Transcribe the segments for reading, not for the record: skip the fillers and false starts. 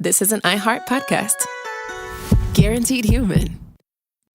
this is an iHeart podcast. Guaranteed human.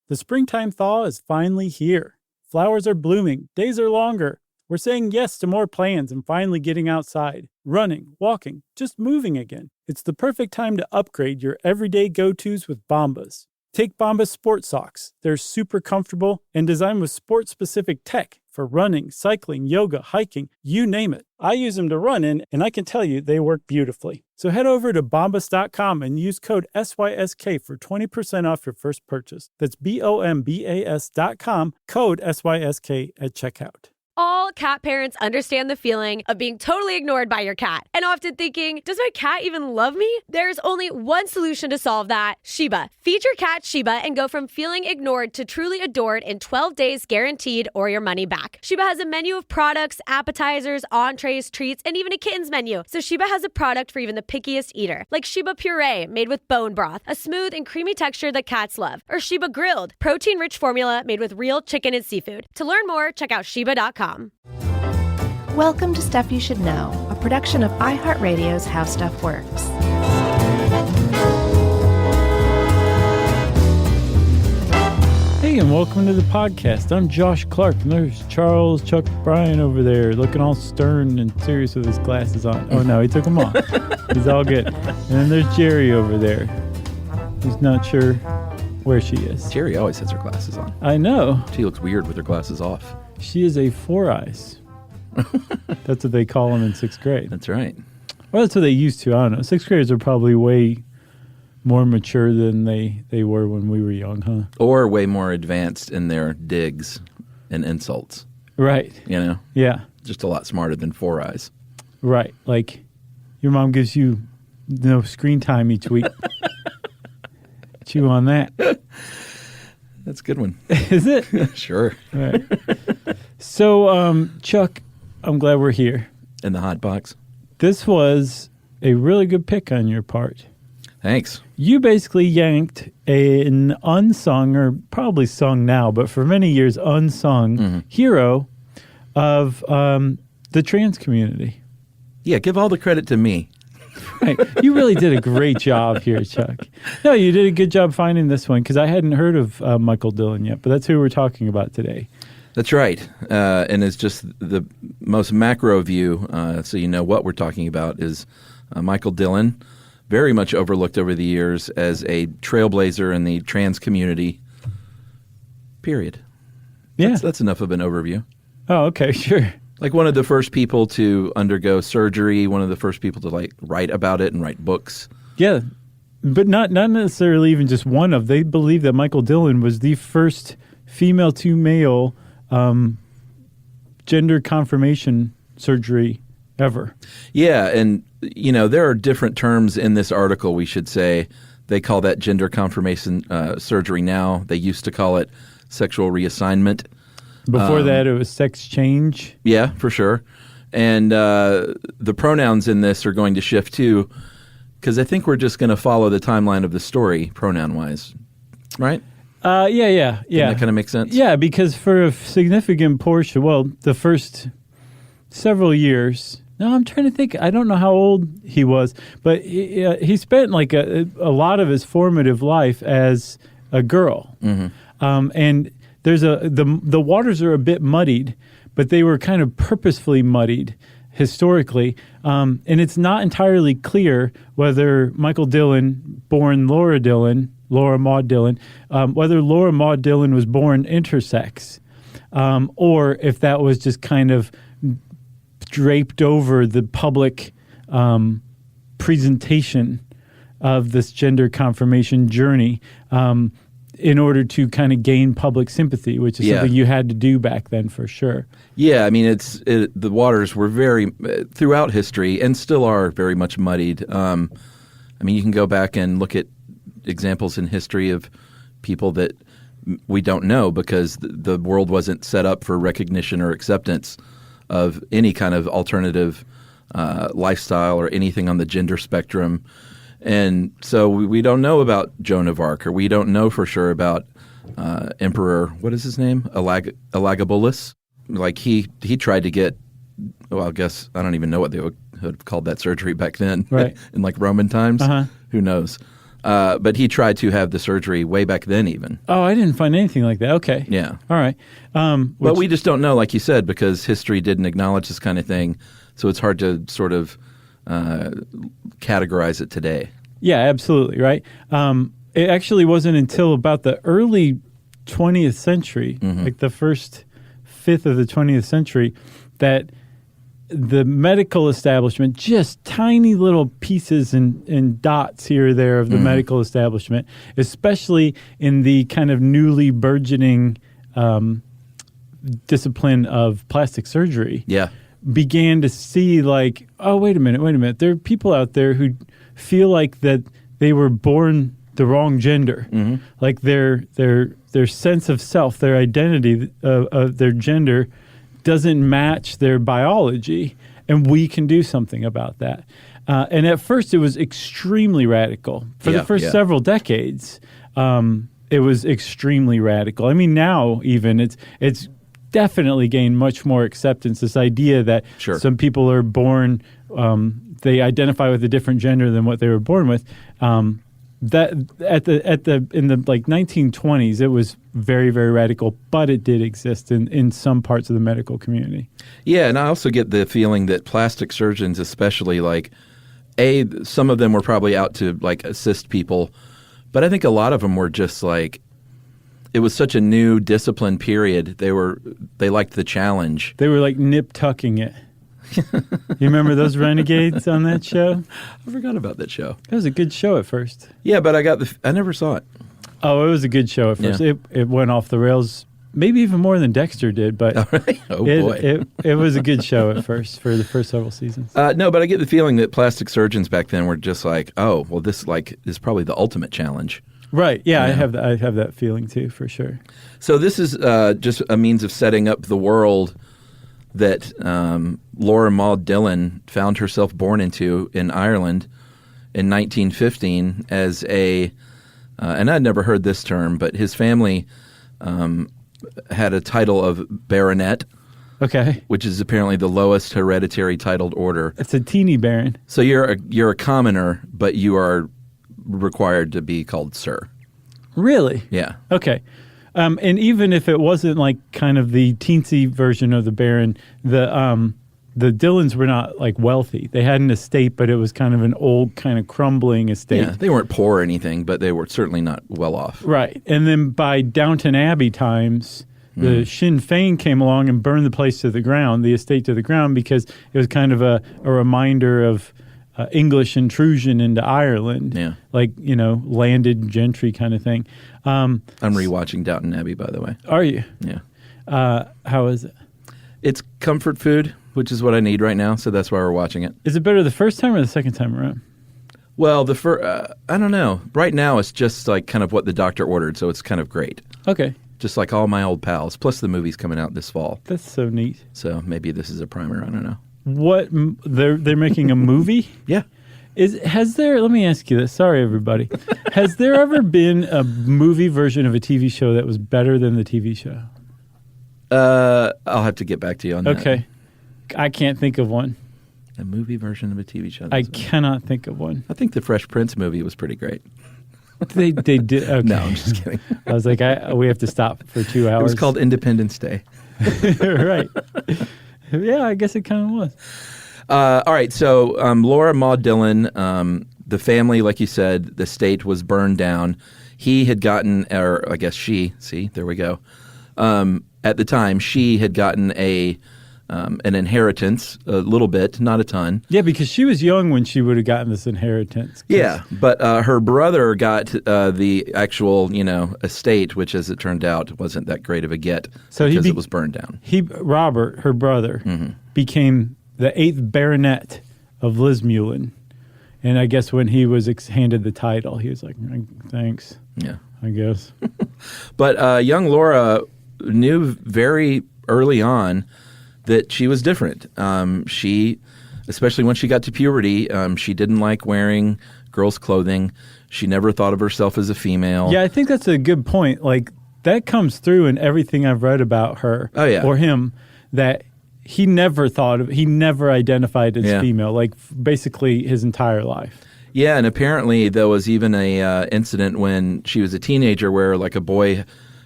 The springtime thaw is finally here. Flowers are blooming. Days are longer. We're saying yes to more plans and finally getting outside, running, walking, just moving again. It's the perfect time to upgrade your everyday go-tos with Bombas. Take Bombas sport socks. They're super comfortable and designed with sport-specific tech for running, cycling, yoga, hiking, you name it. I use them to run in, and I can tell you they work beautifully. So head over to bombas.com and use code SYSK for 20% off your first purchase. That's BOMBAS.com, code SYSK at checkout. All cat parents understand the feeling of being totally ignored by your cat and often thinking, does my cat even love me? There's only one solution to solve that, Sheba. Feed your cat Sheba and go from feeling ignored to truly adored in 12 days guaranteed or your money back. Sheba has a menu of products, appetizers, entrees, treats, and even a kittens menu. So Sheba has a product for even the pickiest eater, like Sheba Puree made with bone broth, a smooth and creamy texture that cats love, or Sheba Grilled, protein-rich formula made with real chicken and seafood. To learn more, check out Sheba.com. Welcome to Stuff You Should Know, a production of iHeartRadio's How Stuff Works. Hey, and welcome to the podcast. I'm Josh Clark, and there's Charles Chuck Bryan over there, looking all stern and serious with his glasses on. Oh, no, he took them off. He's all good. And then there's Jerry over there. He's not sure where she is. Jerry always has her glasses on. I know. She looks weird with her glasses off. She is a Four Eyes. That's what they call them in sixth grade. That's right. Well, that's what they used to. I don't know. Sixth graders are probably way more mature than they were when we were young, huh? Or way more advanced in their digs and insults. Right. You know? Yeah. Just a lot smarter than Four Eyes. Right. Like your mom gives you no screen time each week. Chew on that. That's a good one. Is it? Sure. Right. So, Chuck, I'm glad we're here. In the hot box. This was a really good pick on your part. Thanks. You basically yanked an unsung, or probably sung now, but for many years unsung hero of the trans community. Yeah, give all the credit to me. Right. You really did a great job here, Chuck. No, you did a good job finding this one because I hadn't heard of Michael Dillon yet, but that's who we're talking about today. That's right. And it's just the most macro view, so you know what we're talking about, is Michael Dillon, very much overlooked over the years as a trailblazer in the trans community, period. Yeah. That's enough of an overview. Oh, okay, sure. Like one of the first people to undergo surgery, one of the first people to write about it and write books. Yeah, but not necessarily even just one of. They believe that Michael Dillon was the first female to male gender confirmation surgery ever. Yeah, and you know there are different terms in this article. We should say they call that gender confirmation surgery now. They used to call it sexual reassignment. Before that, it was sex change. Yeah, for sure. And the pronouns in this are going to shift too, because I think we're just going to follow the timeline of the story pronoun-wise, right? Yeah. Can that kind of make sense? Yeah, because for a significant portion, well, the first several years. No, I'm trying to think. I don't know how old he was, but he spent like a lot of his formative life as a girl, and there's the waters are a bit muddied, but they were kind of purposefully muddied historically, and it's not entirely clear whether Michael Dillon, born Laura Maud Dillon, whether Laura Maud Dillon was born intersex, or if that was just kind of draped over the public presentation of this gender confirmation journey. In order to kind of gain public sympathy, which is something you had to do back then for sure. Yeah, I mean, the waters were very, throughout history, and still are very much muddied. I mean, you can go back and look at examples in history of people that we don't know because the world wasn't set up for recognition or acceptance of any kind of alternative lifestyle or anything on the gender spectrum. And so we don't know about Joan of Arc, or we don't know for sure about Emperor, what is his name? Elagabalus. Like he tried to get, well, I guess, I don't even know what they would have called that surgery back then, right. in like Roman times. Who knows? But he tried to have the surgery way back then even. Oh, I didn't find anything like that. Okay. Yeah. All right. But we just don't know, like you said, because history didn't acknowledge this kind of thing. So it's hard to sort of categorize it today. Yeah, absolutely. Right. It actually wasn't until about the early 20th century, like the first fifth of the 20th century, that the medical establishment, just tiny little pieces and dots here or there of the medical establishment, especially in the kind of newly burgeoning discipline of plastic surgery, began to see like, oh, wait a minute. There are people out there who feel like that they were born the wrong gender, like their sense of self, their identity of their gender doesn't match their biology, and we can do something about that. And at first, it was extremely radical. For the first several decades, it was extremely radical. I mean, now even it's definitely gained much more acceptance. This idea that some people are born, they identify with a different gender than what they were born with. That in the like 1920s, it was very, very radical, but it did exist in some parts of the medical community. Yeah, and I also get the feeling that plastic surgeons, especially, like, some of them were probably out to like assist people, but I think a lot of them were just like, it was such a new discipline period. They liked the challenge. They were like nip tucking it. You remember those renegades on that show? I forgot about that show. It was a good show at first. Yeah, but I never saw it. Oh, it was a good show at first. Yeah. It went off the rails, maybe even more than Dexter did. But boy, it was a good show at first for the first several seasons. No, but I get the feeling that plastic surgeons back then were just like, oh, well, this like is probably the ultimate challenge. Right. Yeah, I have that feeling too, for sure. So this is just a means of setting up the world that Laura Maud Dillon found herself born into in Ireland in 1915 as a, and I'd never heard this term, but his family had a title of baronet. Okay. Which is apparently the lowest hereditary titled order. It's a teeny baron. So you're a commoner, but you are required to be called sir. Really? Yeah. Okay. And even if it wasn't like kind of the teensy version of the baron, the Dillons were not like wealthy. They had an estate, but it was kind of an old, kind of crumbling estate. Yeah, they weren't poor or anything, but they were certainly not well off. Right. And then by Downton Abbey times, the Sinn Féin came along and burned the place to the ground, the estate to the ground, because it was kind of a reminder of English intrusion into Ireland, like, landed gentry kind of thing. I'm rewatching Downton Abbey, by the way. Are you? Yeah. How is it? It's comfort food, which is what I need right now, so that's why we're watching it. Is it better the first time or the second time around? Well, I don't know. Right now, it's just like kind of what the doctor ordered, so it's kind of great. Okay. Just like all my old pals. Plus, the movie's coming out this fall. That's so neat. So maybe this is a primer. I don't know. What they're making a movie? Yeah. Has there? Let me ask you this. Sorry, everybody. Has there ever been a movie version of a TV show that was better than the TV show? I'll have to get back to you on that. Okay. I can't think of one. A movie version of a TV show. I cannot think of one. I think the Fresh Prince movie was pretty great. They did. Okay. No, I'm just kidding. I was like, we have to stop for 2 hours. It was called Independence Day. Right. Yeah, I guess it kind of was. All right, so Laura Maud Dillon, the family, like you said, the estate was burned down. He had gotten, or I guess she, see, there we go. At the time, she had gotten an inheritance, a little bit, not a ton. Yeah, because she was young when she would have gotten this inheritance. Yeah, but her brother got the actual, estate, which, as it turned out, wasn't that great of a get because it was burned down. Robert, her brother, became the 8th baronet of Lismullen. And I guess when he was handed the title, he was like, thanks. Yeah. I guess. But young Laura knew very early on that she was different. She, especially when she got to puberty, she didn't like wearing girls' clothing. She never thought of herself as a female. Yeah, I think that's a good point. Like, that comes through in everything I've read about her or him, that he never identified as female, like basically his entire life. Yeah, and apparently there was even a incident when she was a teenager where like a boy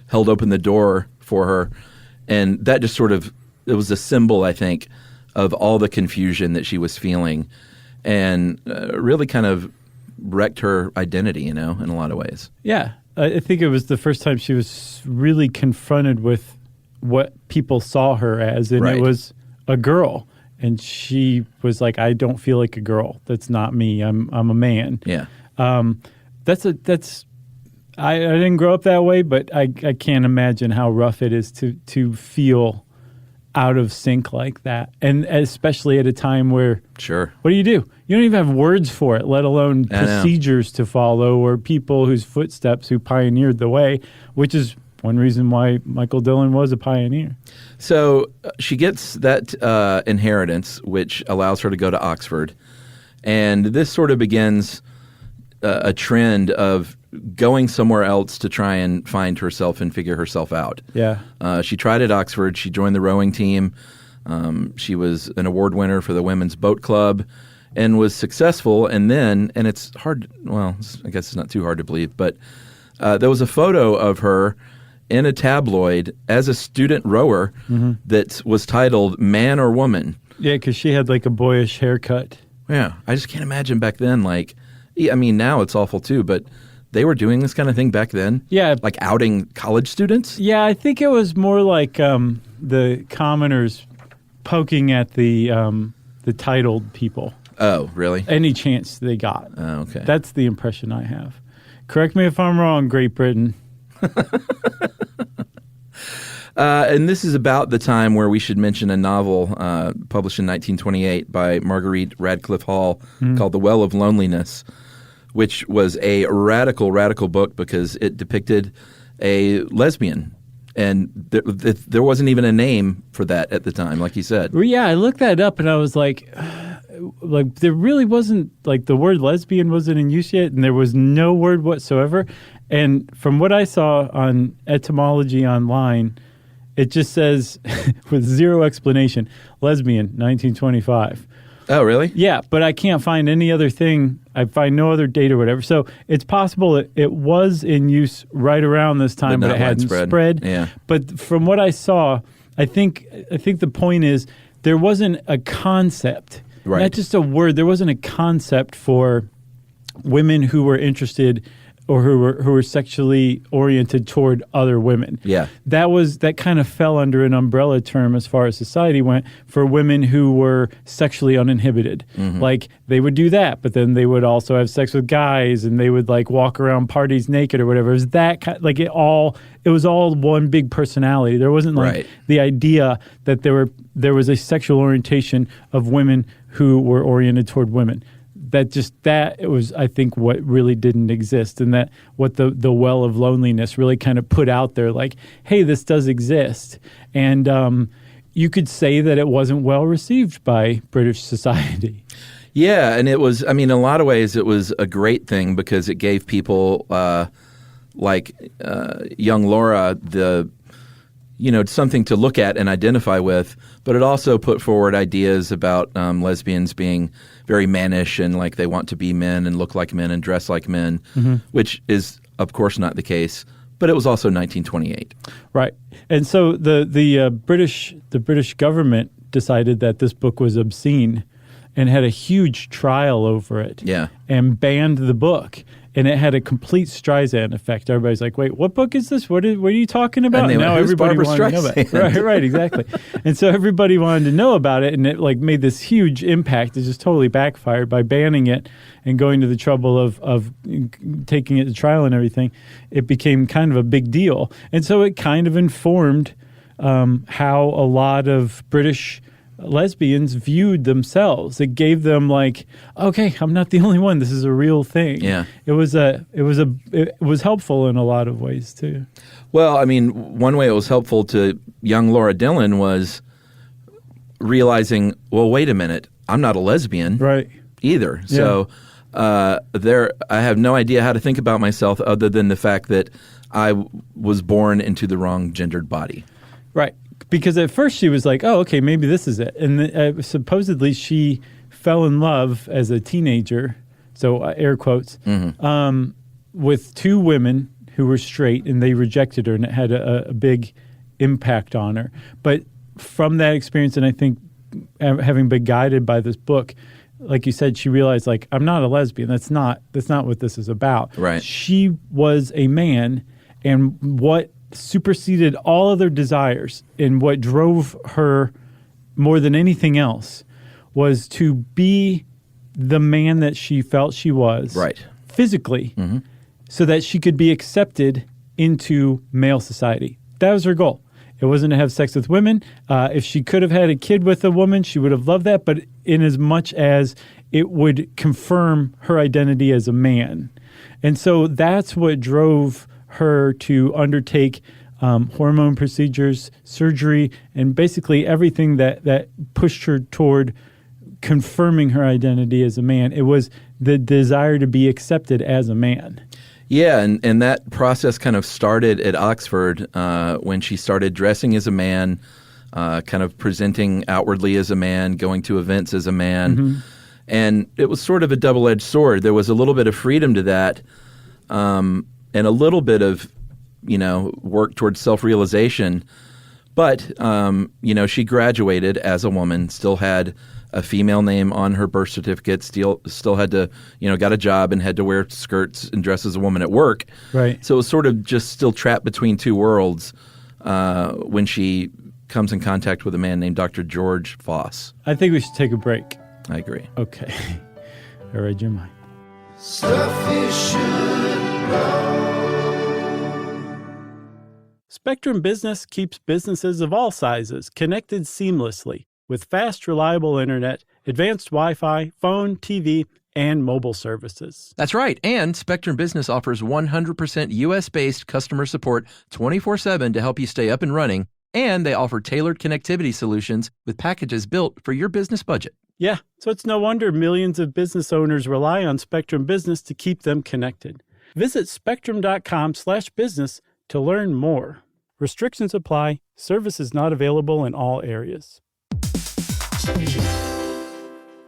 held open the door for her, and that just sort of, it was a symbol, I think, of all the confusion that she was feeling, and really kind of wrecked her identity, in a lot of ways. Yeah. I think it was the first time she was really confronted with what people saw her as, and Right. it was a girl. And she was like, I don't feel like a girl. That's not me. I'm a man. Yeah. I didn't grow up that way, but I can't imagine how rough it is to feel out of sync like that. And especially at a time where, Sure. what do? You don't even have words for it, let alone I know. procedures to follow or people whose footsteps who pioneered the way, which is one reason why Michael Dillon was a pioneer. So she gets that inheritance, which allows her to go to Oxford. And this sort of begins a trend of going somewhere else to try and find herself and figure herself out. Yeah. She tried at Oxford. She joined the rowing team. She was an award winner for the Women's Boat Club and was successful. And then, and it's hard, well, I guess it's not too hard to believe, but there was a photo of her in a tabloid as a student rower that was titled Man or Woman. Yeah, because she had like a boyish haircut. Yeah, I just can't imagine back then, like, I mean, now it's awful too, but they were doing this kind of thing back then? Yeah. Like outing college students? Yeah, I think it was more like the commoners poking at the titled people. Oh, really? Any chance they got. Oh, okay. That's the impression I have. Correct me if I'm wrong, Great Britain. And this is about the time where we should mention a novel published in 1928 by Marguerite Radcliffe Hall called The Well of Loneliness, which was a radical book because it depicted a lesbian. And there wasn't even a name for that at the time, like you said. Well, yeah, I looked that up and I was like there really wasn't, like the word lesbian wasn't in use yet, and there was no word whatsoever. And from what I saw on etymology online, it just says, with zero explanation, lesbian, 1925. Oh, really? Yeah, but I can't find any other thing. I find no other date or whatever. So it's possible that it was in use right around this time, but not it hadn't spread. Yeah. But from what I saw, I think the point is there wasn't a concept, Right. not just a word. There wasn't a concept for women who were interested or who were sexually oriented toward other women. Yeah. That kind of fell under an umbrella term as far as society went for women who were sexually uninhibited. Like they would do that, but then they would also have sex with guys and they would like walk around parties naked or whatever. It was that kind, like it was all one big personality. There wasn't like Right. the idea that there was a sexual orientation of women who were oriented toward women. It was, I think, what really didn't exist, and that what the Well of Loneliness really kind of put out there, like, hey, this does exist. And you could say that it wasn't well received by British society. Yeah, and it was, I mean, in a lot of ways, it was a great thing because it gave people like young Laura something to look at and identify with, but it also put forward ideas about lesbians being very mannish and like they want to be men and look like men and dress like men, which is, of course, not the case. But it was also 1928. Right. And so the British government decided that this book was obscene and had a huge trial over it. Yeah. And banned the book. And it had a complete Streisand effect. Everybody's like, "Wait, what book is this? What are you talking about?" And now who's everybody Barbra wanted to know about it. Streisand? Right, exactly. And so everybody wanted to know about it, and it like made this huge impact. It just totally backfired by banning it and going to the trouble of taking it to trial and everything. It became kind of a big deal, and so it kind of informed how a lot of British lesbians viewed themselves. It gave them like, okay, I'm not the only one. This is a real thing. Yeah. It was helpful in a lot of ways too. Well, I mean, one way it was helpful to young Laura Dillon was realizing, well, wait a minute, I'm not a lesbian Right. either. Yeah. So I have no idea how to think about myself other than the fact that I was born into the wrong gendered body. Right. Because at first she was like, oh, okay, maybe this is it. And supposedly she fell in love as a teenager so air quotes, with two women who were straight, and they rejected her, and it had a big impact on her. But from that experience, and I think having been guided by this book, like you said, she realized, like, I'm not a lesbian. That's not what this is about. Right. She was a man, and what superseded all other desires and what drove her more than anything else was to be the man that she felt she was, Right. physically, so that she could be accepted into male society. That was her goal. It wasn't to have sex with women. If she could have had a kid with a woman, she would have loved that, but in as much as it would confirm her identity as a man. And so that's what drove her to undertake hormone procedures, surgery, and basically everything that pushed her toward confirming her identity as a man. It was the desire to be accepted as a man. Yeah, and that process kind of started at Oxford when she started dressing as a man, kind of presenting outwardly as a man, going to events as a man. And it was sort of a double-edged sword. There was a little bit of freedom to that and a little bit of, work towards self-realization. But, she graduated as a woman, still had a female name on her birth certificate, still had to, got a job and had to wear skirts and dress as a woman at work. Right. So it was sort of just still trapped between two worlds when she comes in contact with a man named Dr. George Foss. I think we should take a break. I agree. Okay. I read your mind. Stuff you should know. Spectrum Business keeps businesses of all sizes connected seamlessly with fast, reliable internet, advanced Wi-Fi, phone, TV, and mobile services. That's right. And Spectrum Business offers 100% U.S.-based customer support 24/7 to help you stay up and running. And they offer tailored connectivity solutions with packages built for your business budget. Yeah, so it's no wonder millions of business owners rely on Spectrum Business to keep them connected. Visit spectrum.com/business to learn more. Restrictions apply. Services not available in all areas.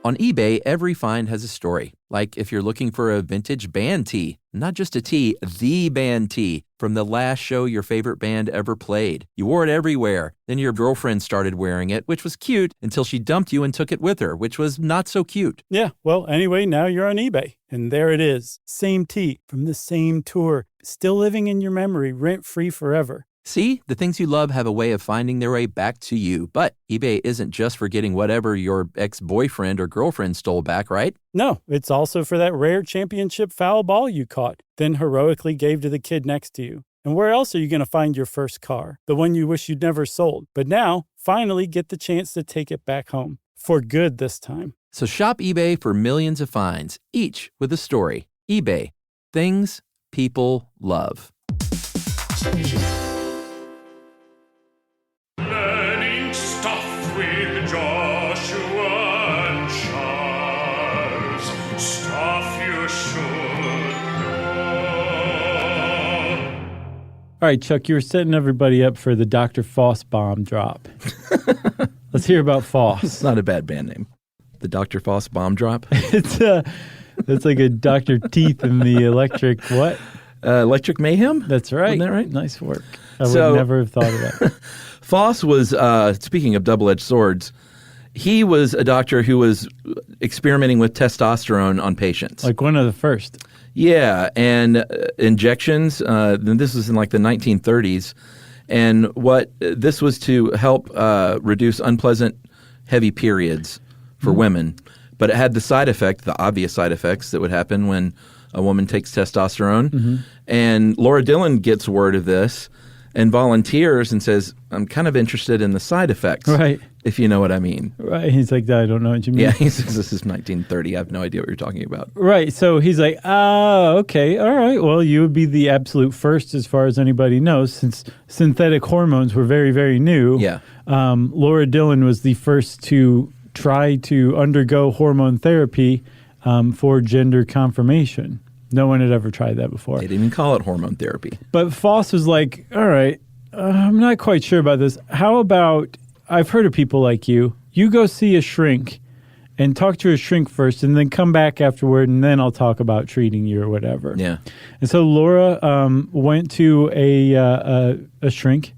On eBay, every find has a story. Like if you're looking for a vintage band tee, not just a tee, the band tee from the last show your favorite band ever played. You wore it everywhere. Then your girlfriend started wearing it, which was cute until she dumped you and took it with her, which was not so cute. Yeah, well, anyway, now you're on eBay. And there it is. Same tee from the same tour. Still living in your memory, rent-free forever. See, the things you love have a way of finding their way back to you. But eBay isn't just for getting whatever your ex-boyfriend or girlfriend stole back, right? No, it's also for that rare championship foul ball you caught, then heroically gave to the kid next to you. And where else are you going to find your first car? The one you wish you'd never sold. But now, finally get the chance to take it back home. For good this time. So shop eBay for millions of finds, each with a story. eBay. Things people love. Learning stuff with Joshua and Charles. Stuff you should know. All right, Chuck, you were setting everybody up for the Dr. Foss bomb drop. Let's hear about Foss. It's not a bad band name. The Dr. Foss bomb drop. It's like a Dr. Teeth in the electric what? Electric Mayhem? That's right. Isn't that right? Nice work. I would never have thought of that. Foss was, speaking of double-edged swords, he was a doctor who was experimenting with testosterone on patients. Like one of the first. Yeah, and injections. This was in like the 1930s. And what this was to help reduce unpleasant, heavy periods for women. But it had the side effect, the obvious side effects that would happen when a woman takes testosterone. And Laura Dillon gets word of this and volunteers and says, I'm kind of interested in the side effects, right? If you know what I mean. Right. He's like, I don't know what you mean. Yeah, he says, this is 1930. I have no idea what you're talking about. Right. So he's like, okay, all right. Well, you would be the absolute first as far as anybody knows, since synthetic hormones were very, very new. Yeah. Laura Dillon was the first to try to undergo hormone therapy for gender confirmation. No one had ever tried that before. They didn't even call it hormone therapy. But Foss was like, all right, I'm not quite sure about this. How about, I've heard of people like you. You go see a shrink and talk to a shrink first, and then come back afterward, and then I'll talk about treating you or whatever. Yeah. And so Laura went to a shrink,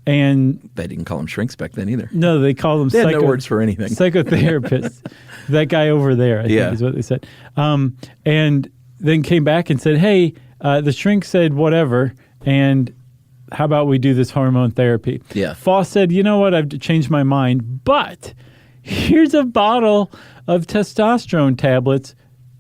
and They didn't call them shrinks back then either. no, they call them They had no words for anything. psychotherapists. That guy over there, I think is what they said. And then came back and said, hey, the shrink said whatever, and how about we do this hormone therapy? Yeah. Foss said, you know what, I've changed my mind, but here's a bottle of testosterone tablets.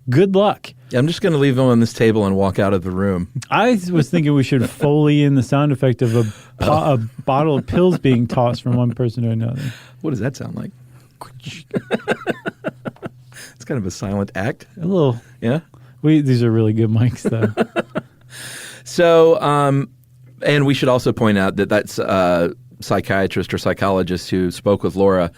Good luck. I'm just going to leave them on this table and walk out of the room. I was thinking we should Foley in the sound effect of a bottle of pills being tossed from one person to another. What does that sound like? It's kind of a silent act. A little. Yeah. These are really good mics, though. So, and we should also point out that that's a psychiatrist or psychologist who spoke with Laura,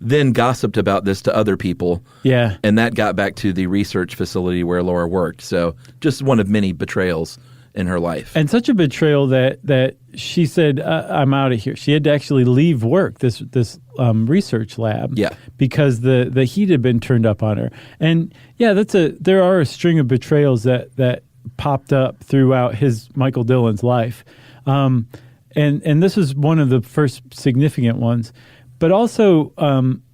then gossiped about this to other people. Yeah. And that got back to the research facility where Laura worked. So just one of many betrayals in her life. And such a betrayal that she said, I'm out of here. She had to actually leave work, this research lab, Yeah. because the heat had been turned up on her. And yeah, there are a string of betrayals that popped up throughout Michael Dillon's life. And this was one of the first significant ones. But also,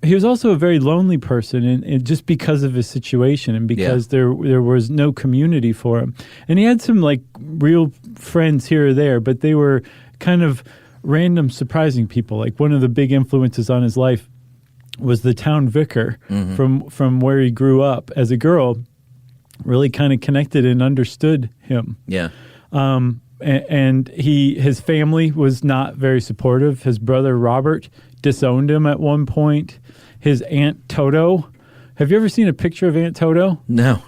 he was also a very lonely person, and just because of his situation, and because there was no community for him. And he had some like real friends here or there, but they were kind of random, surprising people. Like one of the big influences on his life was the town vicar from where he grew up as a girl. Really kind of connected and understood him. Yeah. And his family was not very supportive. His brother Robert disowned him at one point. His Aunt Toto. Have you ever seen a picture of Aunt Toto? No.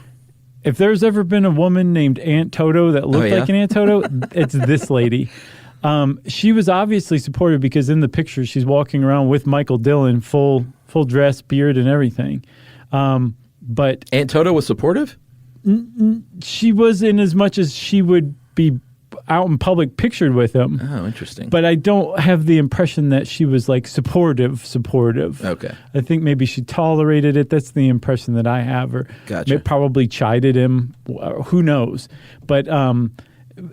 If there's ever been a woman named Aunt Toto that looked like an Aunt Toto, it's this lady. She was obviously supportive because in the picture she's walking around with Michael Dillon, full dress, beard, and everything. But Aunt Toto was supportive? she was, in as much as she would be out in public pictured with him. Oh, interesting. But I don't have the impression that she was like supportive. Okay. I think maybe she tolerated it. That's the impression that I have. Or Gotcha. probably chided him. Who knows? But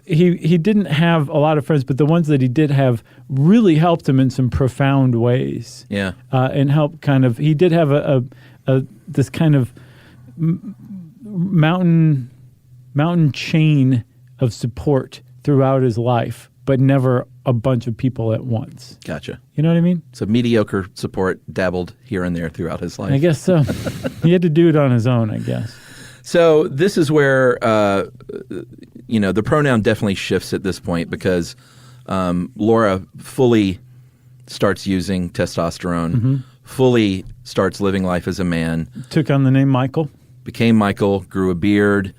he didn't have a lot of friends, but the ones that he did have really helped him in some profound ways. Yeah. And helped kind of, he did have this kind of mountain chain of support throughout his life, but never a bunch of people at once. Gotcha. You know what I mean? So mediocre support dabbled here and there throughout his life. I guess so. He had to do it on his own, I guess. So this is where, the pronoun definitely shifts at this point because Laura fully starts using testosterone, fully starts living life as a man. Took on the name Michael. Became Michael, grew a beard.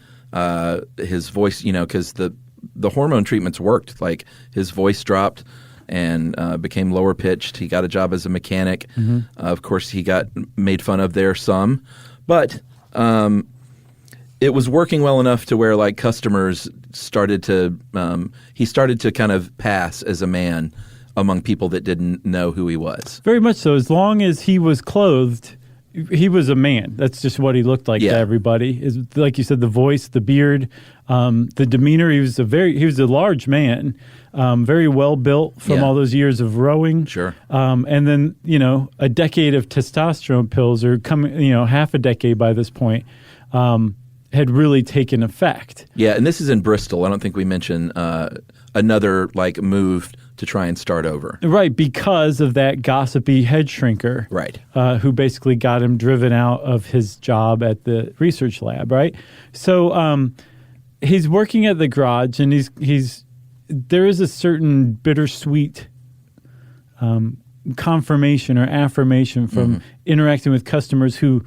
His voice, because the hormone treatments worked. Like his voice dropped and became lower pitched. He got a job as a mechanic. Of course, he got made fun of there some, but it was working well enough to where like customers started to. He started to kind of pass as a man among people that didn't know who he was. Very much so. As long as he was clothed, he was a man. That's just what he looked like to everybody. Is like you said, the voice, the beard, the demeanor. He was a large man, very well built from all those years of rowing. Sure. And then a decade of testosterone pills, or half a decade by this point, had really taken effect. Yeah, and this is in Bristol. I don't think we mentioned another like move to try and start over. Right, because of that gossipy head shrinker. Right. Who basically got him driven out of his job at the research lab, right? So he's working at the garage, and there is a certain bittersweet confirmation or affirmation from interacting with customers who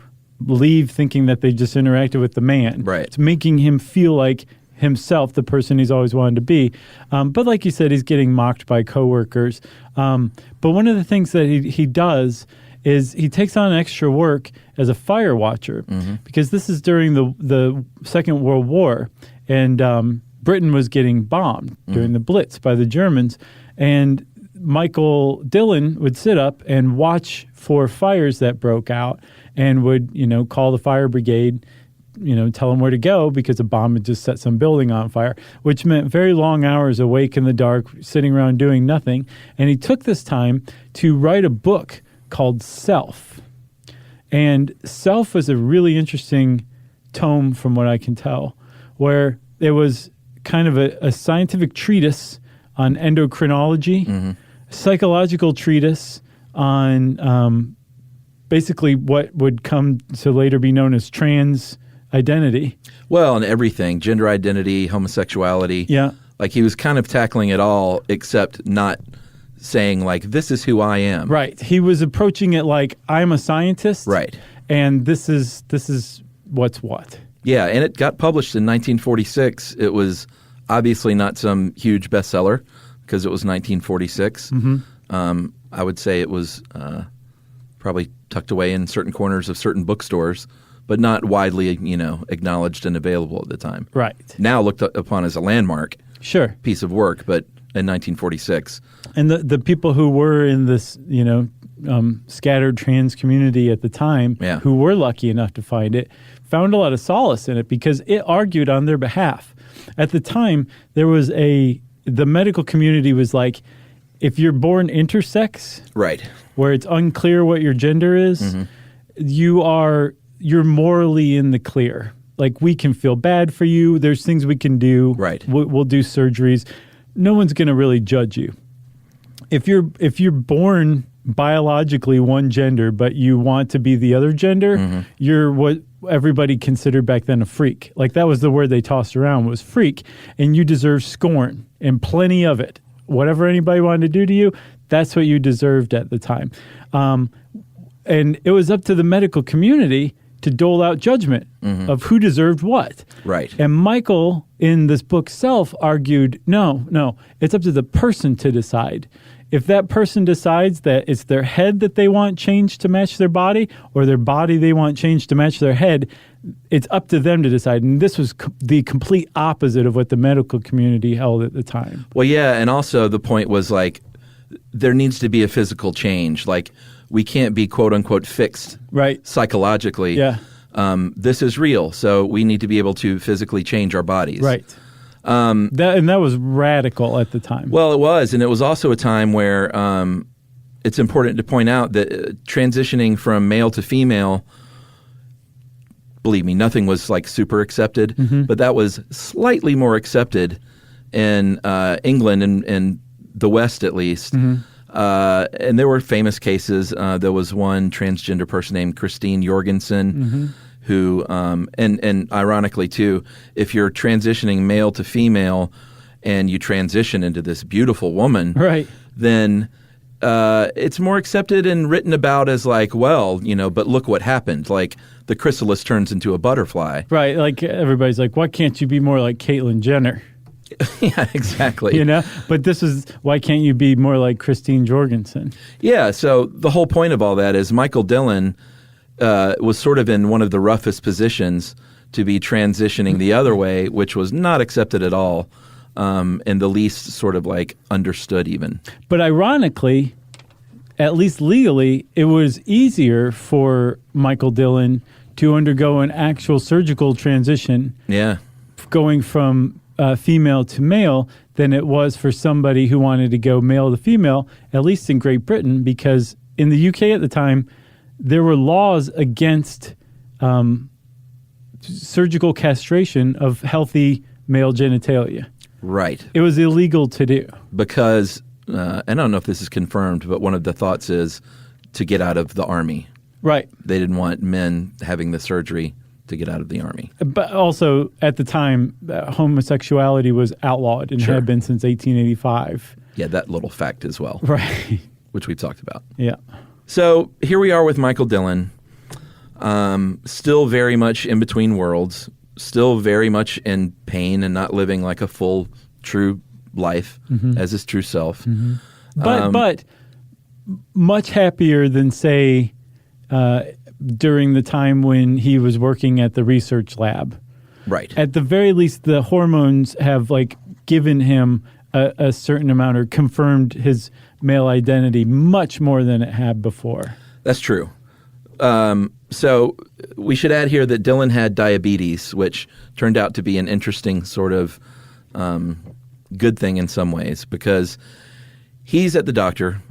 leave thinking that they just interacted with the man. Right. It's making him feel like himself, the person he's always wanted to be. But like you said, he's getting mocked by coworkers. But one of the things that he does is he takes on extra work as a fire watcher, because this is during the Second World War, and Britain was getting bombed during the Blitz by the Germans, and Michael Dillon would sit up and watch for fires that broke out and would, call the fire brigade, tell them where to go because a bomb had just set some building on fire, which meant very long hours awake in the dark, sitting around doing nothing. And he took this time to write a book called Self. And Self was a really interesting tome from what I can tell, where it was kind of a scientific treatise on endocrinology, psychological treatise on basically what would come to later be known as trans identity. Well, and everything, gender identity, homosexuality. Yeah. Like he was kind of tackling it all except not saying like, this is who I am. Right. He was approaching it like, I'm a scientist. Right. And this is what's what. Yeah, and it got published in 1946. It was obviously not some huge bestseller because it was 1946. I would say it was probably tucked away in certain corners of certain bookstores, but not widely, acknowledged and available at the time. Right. Now looked upon as a landmark piece of work, but in 1946. And the people who were in this, scattered trans community at the time, who were lucky enough to find it, found a lot of solace in it because it argued on their behalf. At the time, there was the medical community was like, if you're born intersex, right, where it's unclear what your gender is, you're morally in the clear. Like, we can feel bad for you. There's things we can do. Right. We'll do surgeries. No one's going to really judge you. If you're born biologically one gender, but you want to be the other gender, you're what everybody considered back then a freak. Like, that was the word they tossed around, was freak. And you deserve scorn, and plenty of it. Whatever anybody wanted to do to you, that's what you deserved at the time. And it was up to the medical community to dole out judgment of who deserved what. Right. And Michael, in this book Self, argued, no, it's up to the person to decide. If that person decides that it's their head that they want changed to match their body, or their body they want changed to match their head, it's up to them to decide. And this was the complete opposite of what the medical community held at the time. Well, yeah, and also the point was like, there needs to be a physical change. Like, we can't be quote unquote fixed, right, psychologically. Yeah. This is real, so we need to be able to physically change our bodies. Right. That was radical at the time. Well, it was, and it was also a time where it's important to point out that transitioning from male to female, believe me, nothing was like super accepted, but that was slightly more accepted in England and the West, at least. And there were famous cases. There was one transgender person named Christine Jorgensen, who, and ironically too, if you're transitioning male to female and you transition into this beautiful woman, right, then it's more accepted and written about as like, well, but look what happened. Like, the chrysalis turns into a butterfly. Right. Like, everybody's like, why can't you be more like Caitlyn Jenner? Yeah, exactly. But this is, why can't you be more like Christine Jorgensen? Yeah, so the whole point of all that is Michael Dillon was sort of in one of the roughest positions to be transitioning the other way, which was not accepted at all, and the least sort of like understood even. But ironically, at least legally, it was easier for Michael Dillon to undergo an actual surgical transition. Yeah. Going from female to male than it was for somebody who wanted to go male to female, at least in Great Britain, because in the UK at the time, there were laws against surgical castration of healthy male genitalia. Right. It was illegal to do. Because, and I don't know if this is confirmed, but one of the thoughts is to get out of the army. Right. They didn't want men having the surgery to get out of the army. But also, at the time, homosexuality was outlawed and had been since 1885. Yeah, that little fact as well. Right. Which we've talked about. Yeah. So here we are with Michael Dillon, still very much in between worlds, still very much in pain and not living like a full, true life as his true self. But much happier than, say, during the time when he was working at the research lab. Right. At the very least, the hormones have like given him a certain amount or confirmed his male identity much more than it had before. That's true. So we should add here that Dillon had diabetes, which turned out to be an interesting sort of good thing in some ways, because he's at the doctor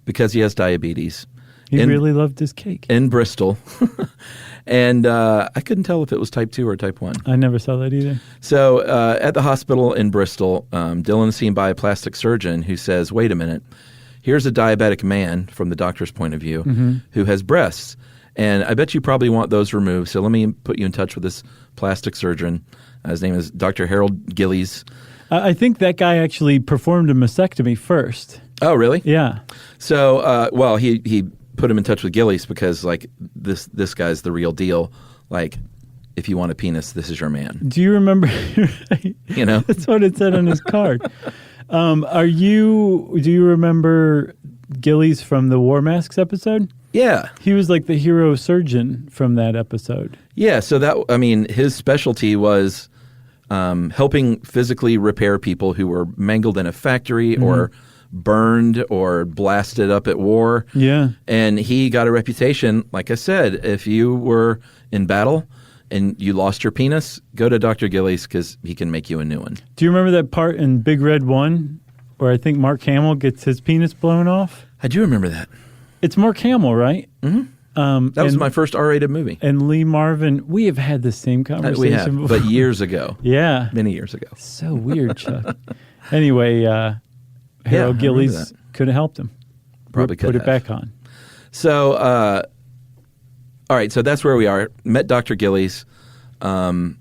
because he has diabetes. He really loved his cake. In Bristol. And I couldn't tell if it was type 2 or type 1. I never saw that either. So at the hospital in Bristol, Dillon is seen by a plastic surgeon who says, wait a minute, here's a diabetic man, from the doctor's point of view, who has breasts. And I bet you probably want those removed. So let me put you in touch with this plastic surgeon. His name is Dr. Harold Gillies. I think that guy actually performed a mastectomy first. Oh, really? Yeah. So, well, he put him in touch with Gillies because, like, this guy's the real deal. Like, if you want a penis, this is your man. Do you remember? You know? That's what it said on his card. Do you remember Gillies from the War Masks episode? Yeah. He was like the hero surgeon from that episode. Yeah, so his specialty was helping physically repair people who were mangled in a factory or burned or blasted up at war. Yeah. And he got a reputation, like I said, if you were in battle and you lost your penis, go to Dr. Gillies because he can make you a new one. Do you remember that part in Big Red 1 where I think Mark Hamill gets his penis blown off? I do remember that. It's Mark Hamill, right? Mm-hmm. That was my first R-rated movie. And Lee Marvin. We have had the same conversation we have, before. but years ago. Yeah. Many years ago. So weird, Chuck. Anyway, Harold Gillies could have helped him. Probably could put have. it back on. So, all right, so that's where we are. Met Dr. Gillies and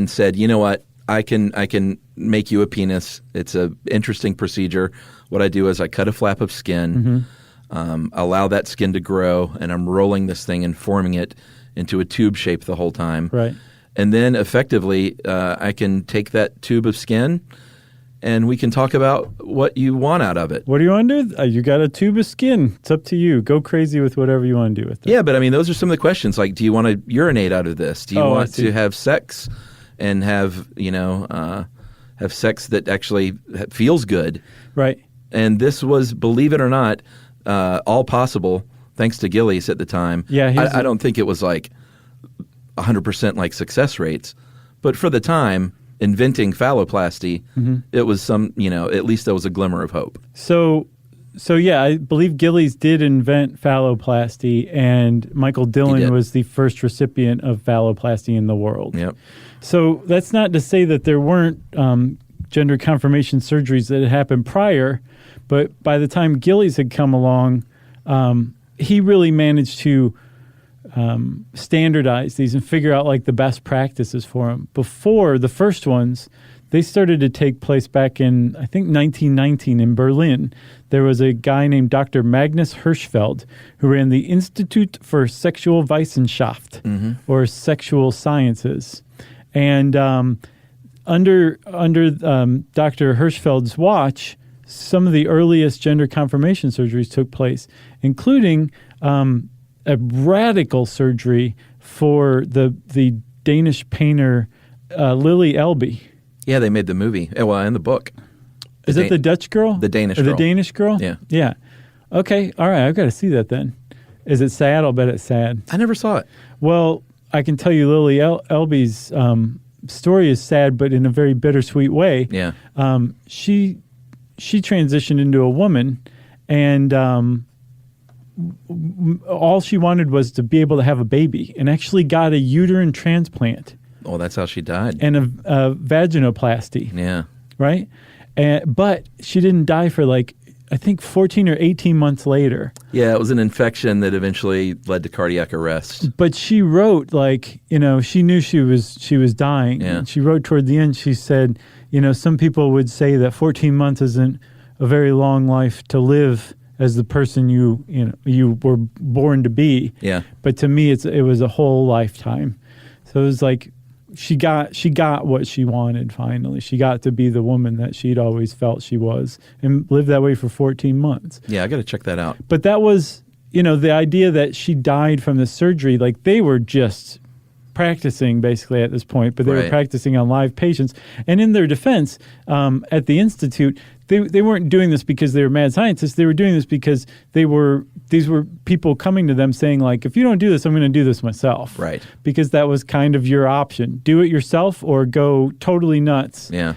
said, you know what, I can make you a penis. It's an interesting procedure. What I do is I cut a flap of skin, allow that skin to grow, and I'm rolling this thing and forming it into a tube shape the whole time. Right. And then effectively I can take that tube of skin and we can talk about what you want out of it. What do you want to do? You got a tube of skin. It's up to you. Go crazy with whatever you want to do with it. Yeah, but I mean, those are some of the questions. Like, do you want to urinate out of this? Do you want to have sex and have sex that actually feels good? Right. And this was, believe it or not, all possible thanks to Gillies at the time. Yeah, I don't think it was like 100% like success rates, but for the time, inventing phalloplasty, it was some, at least there was a glimmer of hope. So yeah, I believe Gillies did invent phalloplasty, and Michael Dillon was the first recipient of phalloplasty in the world. Yep. So that's not to say that there weren't gender confirmation surgeries that had happened prior, but by the time Gillies had come along, he really managed to standardize these and figure out like the best practices for them. Before the first ones, they started to take place back in, I think, 1919 in Berlin. There was a guy named Dr. Magnus Hirschfeld who ran the Institute for Sexual Wissenschaft, or Sexual Sciences. And under Dr. Hirschfeld's watch, some of the earliest gender confirmation surgeries took place, including a radical surgery for the Danish painter Lily Elbe. Yeah, they made the movie. Well, and the book. Is it the Dutch girl? The Danish or girl. The Danish girl? Yeah. Yeah. Okay. All right. I've got to see that then. Is it sad? I'll bet it's sad. I never saw it. Well, I can tell you Lily Elbe's story is sad, but in a very bittersweet way. Yeah. She transitioned into a woman, and all she wanted was to be able to have a baby, and actually got a uterine transplant. Oh, that's how she died. And a vaginoplasty. Yeah. Right? But she didn't die for I think 14 or 18 months later. Yeah, it was an infection that eventually led to cardiac arrest. But she wrote, she knew she was dying. Yeah. And she wrote toward the end, she said, some people would say that 14 months isn't a very long life to live as the person you were born to be. Yeah. But to me, it was a whole lifetime. So it was like she got what she wanted finally. She got to be the woman that she'd always felt she was, and lived that way for 14 months. Yeah, I got to check that out. But that was, the idea that she died from the surgery, they were just practicing basically at this point, but they were practicing on live patients. And in their defense, at the Institute, they weren't doing this because they were mad scientists. They were doing this because these were people coming to them saying, like, if you don't do this, I'm going to do this myself. Right. Because that was kind of your option. Do it yourself or go totally nuts. Yeah.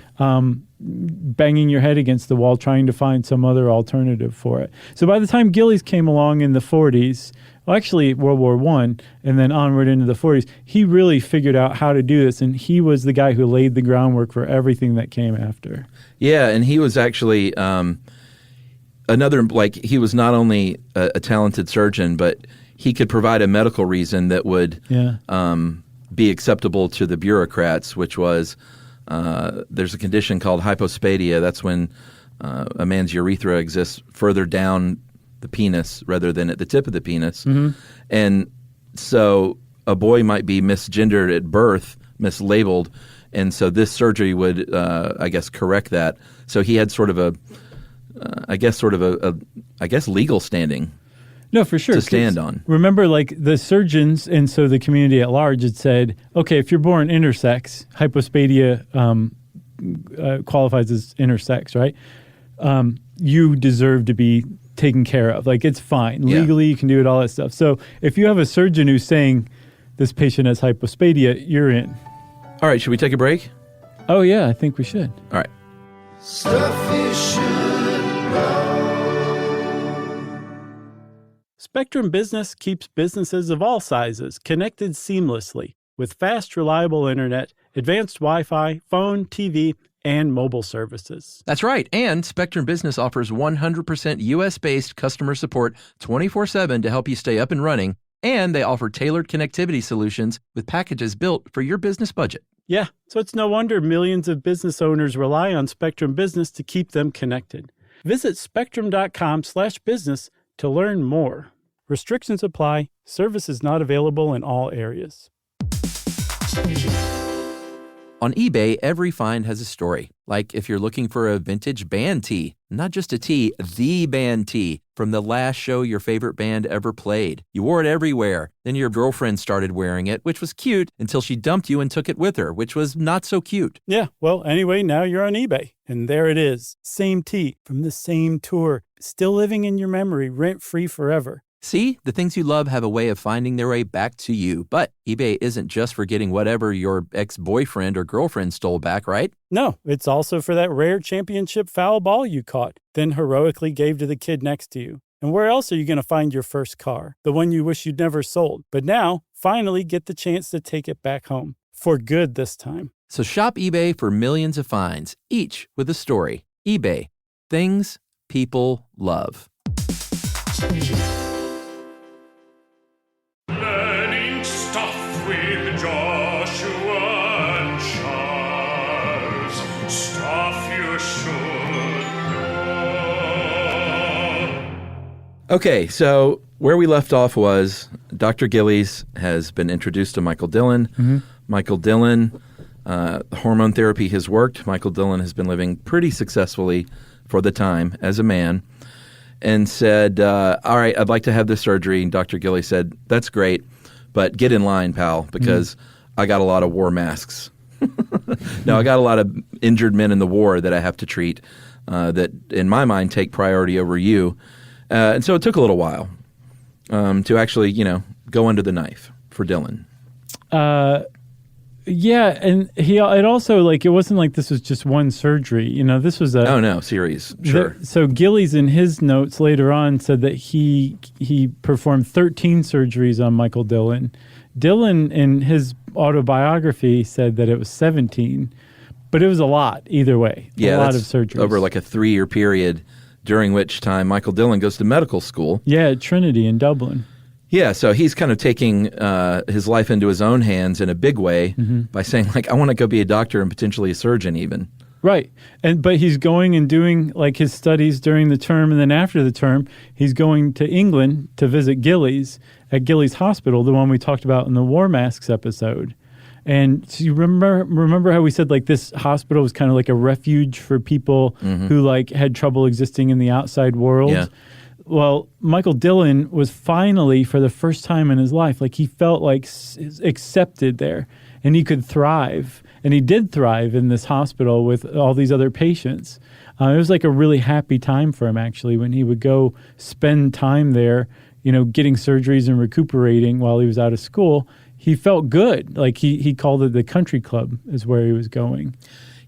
Banging your head against the wall trying to find some other alternative for it. So by the time Gillies came along in the 40s, well, actually World War I, and then onward into the 40s, he really figured out how to do this, and he was the guy who laid the groundwork for everything that came after. Yeah, and he was actually he was not only a talented surgeon, but he could provide a medical reason that would be acceptable to the bureaucrats, which was there's a condition called hypospadia. That's when a man's urethra exists further down the penis rather than at the tip of the penis. Mm-hmm. And so a boy might be misgendered at birth, mislabeled, and so this surgery would, correct that. So he had sort of a legal standing. No, for sure. To stand on. Remember, like, the surgeons and so the community at large had said, okay, if you're born intersex, hypospadia qualifies as intersex, right? You deserve to be taken care of. Like, it's fine. Yeah. Legally, you can do it, all that stuff. So if you have a surgeon who's saying this patient has hypospadia, you're in. All right, should we take a break? Oh, yeah, I think we should. All right. Stuff you should know. Spectrum Business keeps businesses of all sizes connected seamlessly with fast, reliable internet, advanced Wi-Fi, phone, TV, and mobile services. That's right. And Spectrum Business offers 100% U.S.-based customer support 24/7 to help you stay up and running. And they offer tailored connectivity solutions with packages built for your business budget. Yeah, so it's no wonder millions of business owners rely on Spectrum Business to keep them connected. Visit spectrum.com/business to learn more. Restrictions apply. Services not available in all areas. On eBay, every find has a story. Like if you're looking for a vintage band tee, not just a tee, the band tee from the last show your favorite band ever played. You wore it everywhere. Then your girlfriend started wearing it, which was cute until she dumped you and took it with her, which was not so cute. Yeah, well, anyway, now you're on eBay. And there it is. Same tee from the same tour. Still living in your memory, rent-free forever. See, the things you love have a way of finding their way back to you. But eBay isn't just for getting whatever your ex-boyfriend or girlfriend stole back, right? No, it's also for that rare championship foul ball you caught, then heroically gave to the kid next to you. And where else are you going to find your first car? The one you wish you'd never sold. But now, finally get the chance to take it back home. For good this time. So shop eBay for millions of finds, each with a story. eBay. Things people love. Learning stuff with Joshua and Charles. Stuff you should know. Okay, so where we left off was Dr. Gillies has been introduced to Michael Dillon. Mm-hmm. Michael Dillon, hormone therapy has worked. Michael Dillon has been living pretty successfully for the time as a man. And said, all right, I'd like to have this surgery. And Dr. Gillies said, that's great, but get in line, pal, because I got a lot of war masks. No, I got a lot of injured men in the war that I have to treat that, in my mind, take priority over you. And so it took a little while to actually, go under the knife for Dillon. Yeah, and it also, like, it wasn't like this was just one surgery. This was a series. Sure. So Gillies in his notes later on said that he performed 13 surgeries on Michael Dillon. Dillon in his autobiography said that it was 17, but it was a lot either way. Yeah, a lot of surgeries over like a 3-year period, during which time Michael Dillon goes to medical school. Yeah, at Trinity in Dublin. Yeah, so he's kind of taking his life into his own hands in a big way by saying, like, I want to go be a doctor and potentially a surgeon even. Right. But he's going and doing, like, his studies during the term, and then after the term, he's going to England to visit Gillies at Gillies Hospital, the one we talked about in the War Masks episode. And so you remember how we said, like, this hospital was kind of like a refuge for people who, like, had trouble existing in the outside world. Yeah. Well, Michael Dillon was finally, for the first time in his life, like, he felt like accepted there, and he could thrive. and he did thrive in this hospital with all these other patients. It was like a really happy time for him, actually, when he would go spend time there, getting surgeries and recuperating while he was out of school. He felt good. Like he called it the country club is where he was going.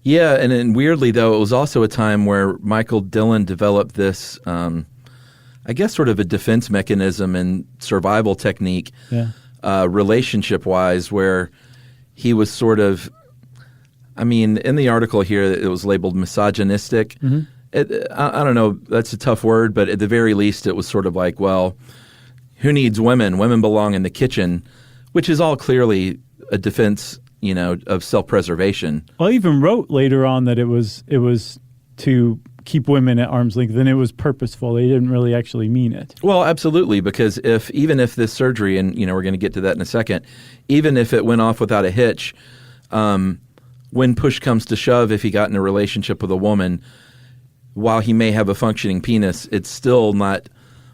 Yeah, and then weirdly, though, it was also a time where Michael Dillon developed this, I guess, sort of a defense mechanism and survival technique, relationship-wise, where he was sort of, in the article here, it was labeled misogynistic. I don't know, that's a tough word, but at the very least, it was sort of like, well, who needs women? Women belong in the kitchen, which is all clearly a defense of self-preservation. Well, I even wrote later on that it was to keep women at arm's length, and it was purposeful. They didn't really actually mean it. Well, absolutely, because even if this surgery, and we're going to get to that in a second, even if it went off without a hitch, when push comes to shove, if he got in a relationship with a woman, while he may have a functioning penis, it's still not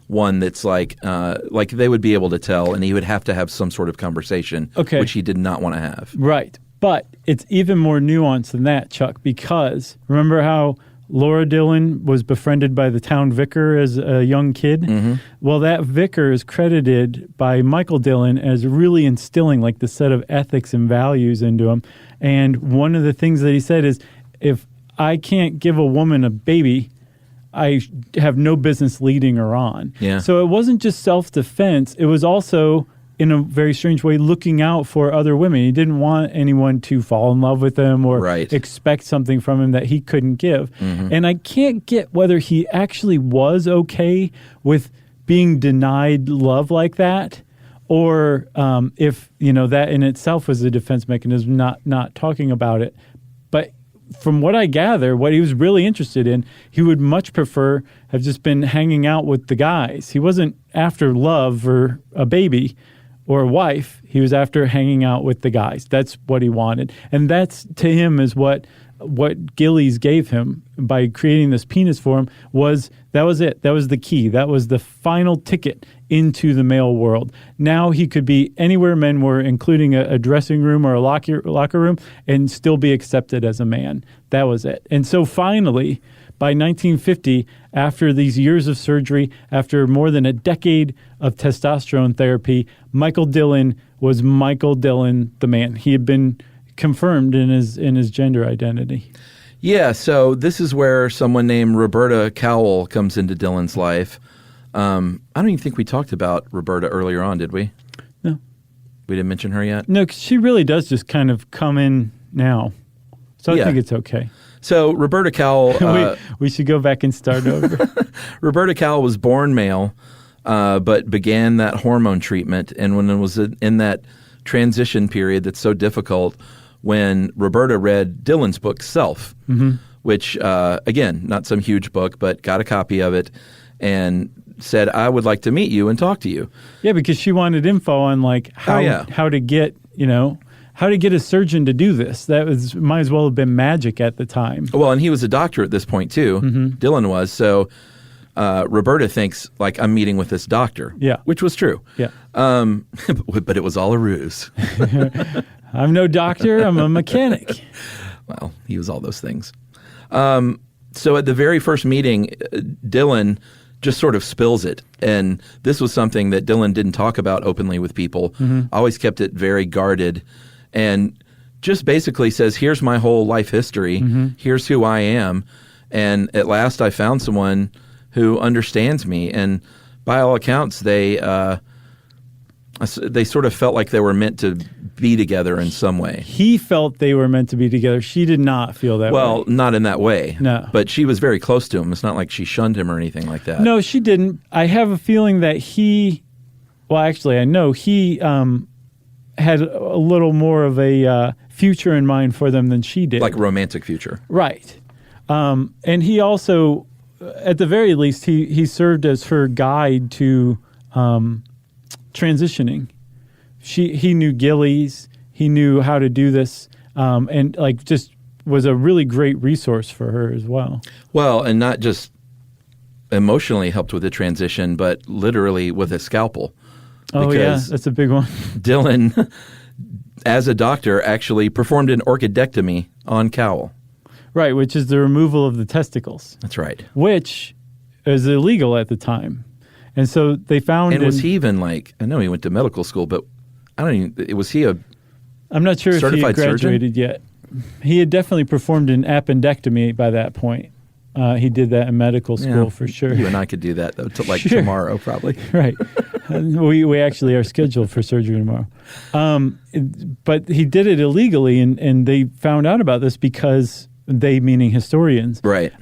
one that's like they would be able to tell, and he would have to have some sort of conversation, which he did not want to have. Right. But it's even more nuanced than that, Chuck, because remember how Laura Dillon was befriended by the town vicar as a young kid? Mm-hmm. Well, that vicar is credited by Michael Dillon as really instilling like the set of ethics and values into him. And one of the things that he said is, if I can't give a woman a baby, I have no business leading her on. Yeah. So it wasn't just self-defense. It was also, in a very strange way, looking out for other women. He didn't want anyone to fall in love with him or expect something from him that he couldn't give. Mm-hmm. And I can't get whether he actually was okay with being denied love like that, or if that in itself was a defense mechanism, not talking about it. But from what I gather, what he was really interested in, he would much prefer have just been hanging out with the guys. He wasn't after love or a baby or a wife. He was after hanging out with the guys. That's what he wanted. And that's, to him, is what Gillies gave him by creating this penis for him. That was it. That was the key. That was the final ticket into the male world. Now he could be anywhere men were, including a dressing room or a locker room, and still be accepted as a man. That was it. And so finally, by 1950, after these years of surgery, after more than a decade of testosterone therapy, Michael Dillon was Michael Dillon, the man. He had been confirmed in his gender identity. Yeah, so this is where someone named Roberta Cowell comes into Dillon's life. I don't even think we talked about Roberta earlier on, did we? No. We didn't mention her yet? No, 'cause she really does just kind of come in now. So I think it's okay. So Roberta Cowell... we should go back and start over. Roberta Cowell was born male, but began that hormone treatment. And when it was in that transition period that's so difficult, when Roberta read Dillon's book, Self, which, again, not some huge book, but got a copy of it and said, I would like to meet you and talk to you. Yeah, because she wanted info on like how to get, how to get a surgeon to do this. That might as well have been magic at the time. Well, and he was a doctor at this point too. Mm-hmm. Dillon was. So Roberta thinks like I'm meeting with this doctor. Yeah. Which was true. Yeah. But it was all a ruse. I'm no doctor. I'm a mechanic. Well, he was all those things. So at the very first meeting, Dillon just sort of spills it. And this was something that Dillon didn't talk about openly with people, always kept it very guarded, and just basically says, here's my whole life history, here's who I am, and at last I found someone who understands me. And by all accounts, they sort of felt like they were meant to be together in some way. He felt they were meant to be together. She did not feel that way. Well, not in that way. No. But she was very close to him. It's not like she shunned him or anything like that. No, she didn't. I have a feeling that I know he had a little more of a future in mind for them than she did. Like a romantic future. Right. And he also, at the very least, he served as her guide to transitioning. He knew Gillies, he knew how to do this, and like just was a really great resource for her as well. Well, and not just emotionally helped with the transition, but literally with a scalpel. Oh yeah, that's a big one. Dillon as a doctor, actually performed an orchidectomy on Cowell. Right, which is the removal of the testicles. That's right. Which is illegal at the time. And so they found... And was he even like... I know he went to medical school, but I don't even... Was he a I'm not sure if he had certified graduated yet. He had definitely performed an appendectomy by that point. He did that in medical school for sure. You and I could do that, though, Sure. tomorrow, probably. Right. We actually are scheduled for surgery tomorrow. But he did it illegally, and they found out about this because... They meaning historians. Right.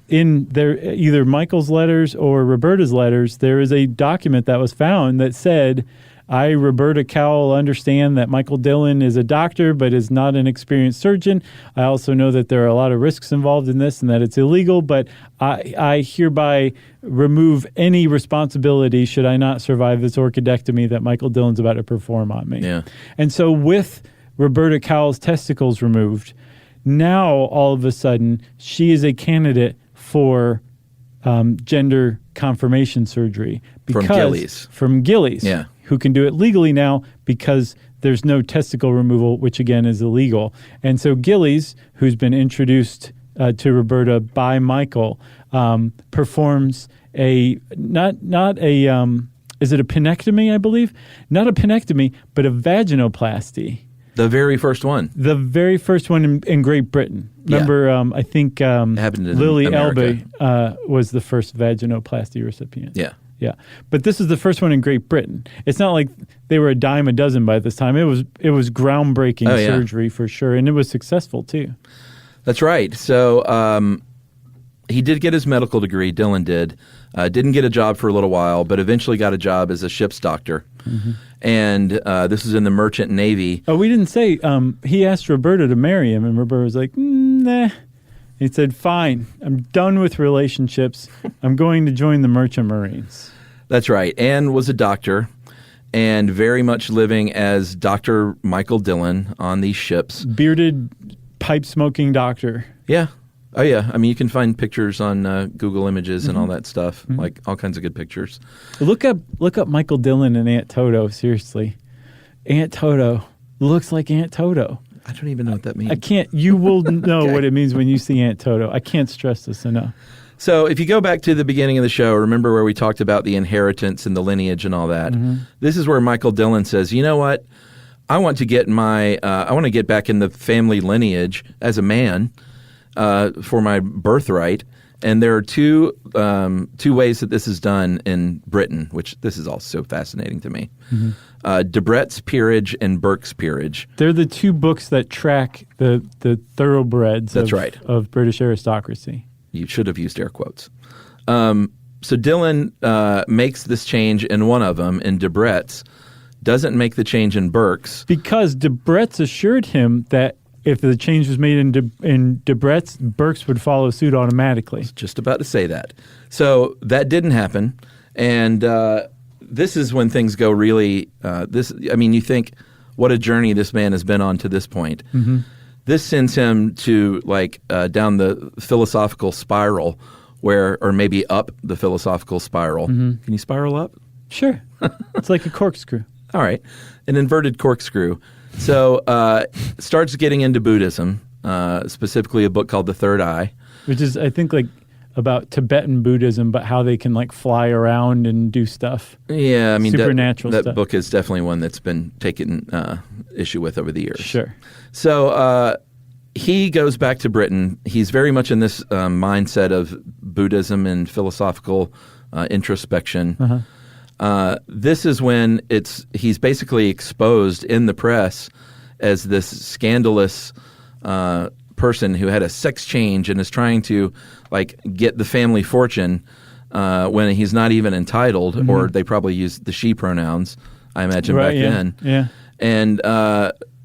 In their either Michael's letters or Roberta's letters, there is a document that was found that said, I, Roberta Cowell, understand that Michael Dillon is a doctor but is not an experienced surgeon. I also know that there are a lot of risks involved in this and that it's illegal, but I hereby remove any responsibility should I not survive this orchidectomy that Michael Dillon's about to perform on me. Yeah. And so with Roberta Cowell's testicles removed, now, all of a sudden, she is a candidate for gender confirmation surgery. From Gillies. From Gillies, Yeah. who can do it legally now because there's no testicle removal, which, again, is illegal. And so Gillies, who's been introduced to Roberta by Michael, performs is it a penectomy, I believe? Not a penectomy, but a vaginoplasty. The very first one. The very first one in Great Britain. Remember, I think happened in Lily America. Elbe was the first vaginoplasty recipient. Yeah. Yeah. But this is the first one in Great Britain. It's not like they were a dime a dozen by this time. It was groundbreaking surgery for sure, and it was successful too. That's right. So he did get his medical degree, Dillon did. Didn't get a job for a little while, but eventually got a job as a ship's doctor. Mm-hmm. And this is in the Merchant Navy. Oh, we didn't say he asked Roberta to marry him, and Roberta was like, nah. He said, fine, I'm done with relationships. I'm going to join the Merchant Marines. That's right. Anne was a doctor and very much living as Dr. Michael Dillon on these ships. Bearded, pipe-smoking doctor. Yeah. Oh, yeah. I mean, you can find pictures on Google Images and all that stuff, like all kinds of good pictures. Look up Michael Dillon and Aunt Toto, seriously. Aunt Toto looks like Aunt Toto. I don't even know what that means. I can't. You will know what it means when you see Aunt Toto. I can't stress this enough. So if you go back to the beginning of the show, remember where we talked about the inheritance and the lineage and all that? This is where Michael Dillon says, you know what? I want to get back in the family lineage as a man. For my birthright, and there are two ways that this is done in Britain, which this is all so fascinating to me. Debrett's Peerage and Burke's Peerage. They're the two books that track the thoroughbreds That's right. of British aristocracy. You should have used air quotes. So Dillon makes this change in one of them, in Debrett's, doesn't make the change in Burke's. Because Debrett's assured him that if the change was made in Debrett's, Burke's would follow suit automatically. Just about to say that. So that didn't happen, and this is when things go really. You think, what a journey this man has been on to this point. Mm-hmm. This sends him to down the philosophical spiral, or maybe up the philosophical spiral. Mm-hmm. Can you spiral up? Sure, it's like a corkscrew. All right, an inverted corkscrew. So starts getting into Buddhism, specifically a book called The Third Eye. Which is, I think, about Tibetan Buddhism, but how they can fly around and do stuff. Yeah, I mean, supernatural that stuff. book is definitely one that's been taken issue with over the years. Sure. So he goes back to Britain. He's very much in this mindset of Buddhism and philosophical introspection. Uh-huh. This is when he's basically exposed in the press as this scandalous person who had a sex change and is trying to get the family fortune when he's not even entitled, or they probably use the she pronouns, I imagine, back then. Yeah. And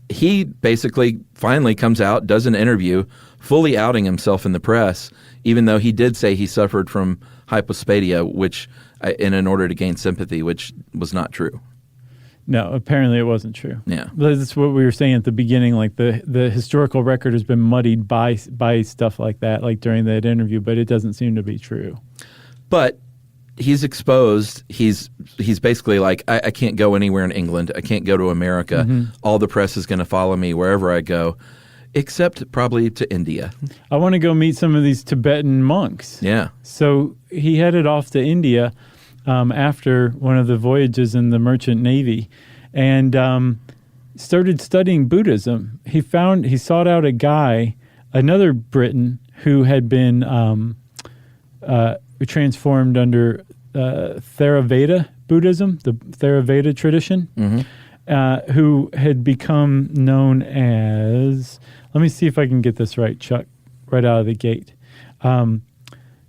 he basically finally comes out, does an interview, fully outing himself in the press, even though he did say he suffered from hypospadia, which in order to gain sympathy, which was not true. No, apparently it wasn't true. Yeah. That's what we were saying at the beginning, the historical record has been muddied by stuff like that, during that interview, but it doesn't seem to be true. But he's exposed. He's basically like, I can't go anywhere in England. I can't go to America. All the press is going to follow me wherever I go, except probably to India. I want to go meet some of these Tibetan monks. Yeah. So he headed off to India after one of the voyages in the Merchant Navy, and started studying Buddhism. He sought out a guy, another Briton, who had been transformed under Theravada Buddhism, the Theravada tradition, who had become known as, let me see if I can get this right, Chuck, right out of the gate,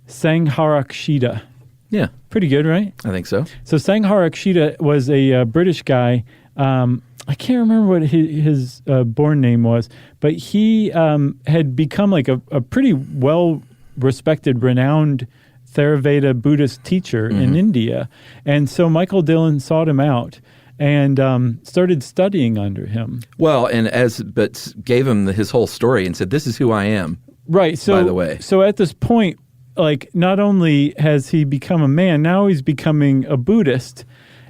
Sangharakshita. Yeah. Pretty good, right? I think so. So Sangharakshita was a British guy. I can't remember what his born name was, but he had become like a pretty well-respected, renowned Theravada Buddhist teacher in India. And so Michael Dillon sought him out and started studying under him. Well, but gave him his whole story and said, "This is who I am." Right. So, by the way, so at this point, like, not only has he become a man, now he's becoming a Buddhist.